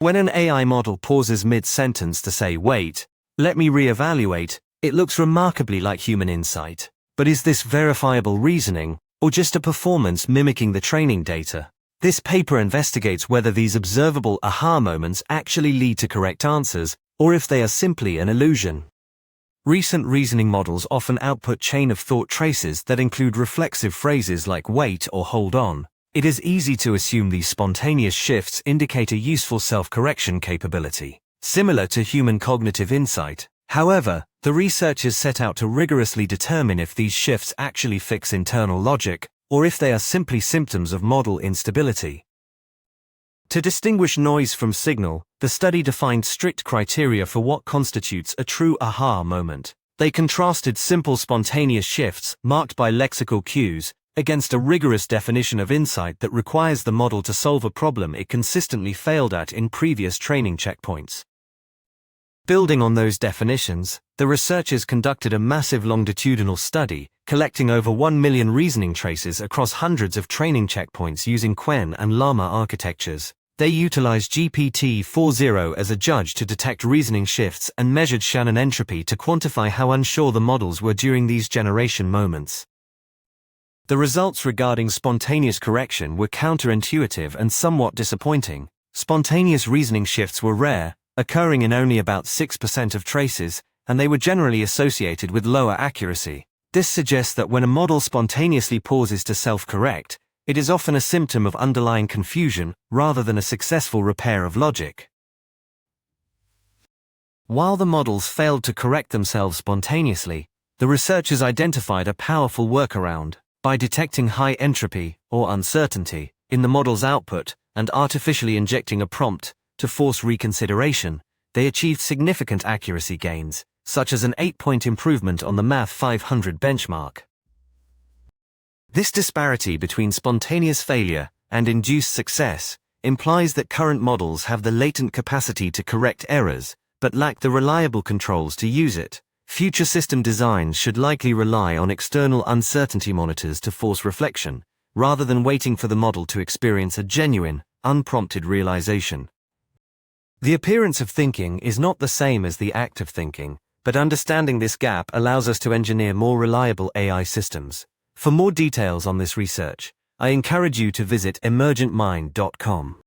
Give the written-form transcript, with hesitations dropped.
When an AI model pauses mid-sentence to say, "Wait, let me reevaluate," it looks remarkably like human insight. But is this verifiable reasoning, or just a performance mimicking the training data? This paper investigates whether these observable aha moments actually lead to correct answers, or if they are simply an illusion. Recent reasoning models often output chain-of-thought traces that include reflexive phrases like "wait" or "hold on." It is easy to assume these spontaneous shifts indicate a useful self-correction capability, similar to human cognitive insight. However, the researchers set out to rigorously determine if these shifts actually fix internal logic, or if they are simply symptoms of model instability. To distinguish noise from signal, the study defined strict criteria for what constitutes a true aha moment. They contrasted simple spontaneous shifts, marked by lexical cues, against a rigorous definition of insight that requires the model to solve a problem it consistently failed at in previous training checkpoints. Building on those definitions, the researchers conducted a massive longitudinal study, collecting over 1 million reasoning traces across hundreds of training checkpoints using Qwen and Llama architectures. They utilized GPT-4o as a judge to detect reasoning shifts and measured Shannon entropy to quantify how unsure the models were during these generation moments. The results regarding spontaneous correction were counterintuitive and somewhat disappointing. Spontaneous reasoning shifts were rare, occurring in only about 6% of traces, and they were generally associated with lower accuracy. This suggests that when a model spontaneously pauses to self-correct, it is often a symptom of underlying confusion rather than a successful repair of logic. While the models failed to correct themselves spontaneously, the researchers identified a powerful workaround. By detecting high entropy, or uncertainty, in the model's output and artificially injecting a prompt to force reconsideration, they achieved significant accuracy gains, such as an 8-point improvement on the Math 500 benchmark. This disparity between spontaneous failure and induced success implies that current models have the latent capacity to correct errors, but lack the reliable controls to use it. Future system designs should likely rely on external uncertainty monitors to force reflection, rather than waiting for the model to experience a genuine, unprompted realization. The appearance of thinking is not the same as the act of thinking, but understanding this gap allows us to engineer more reliable AI systems. For more details on this research, I encourage you to visit emergentmind.com.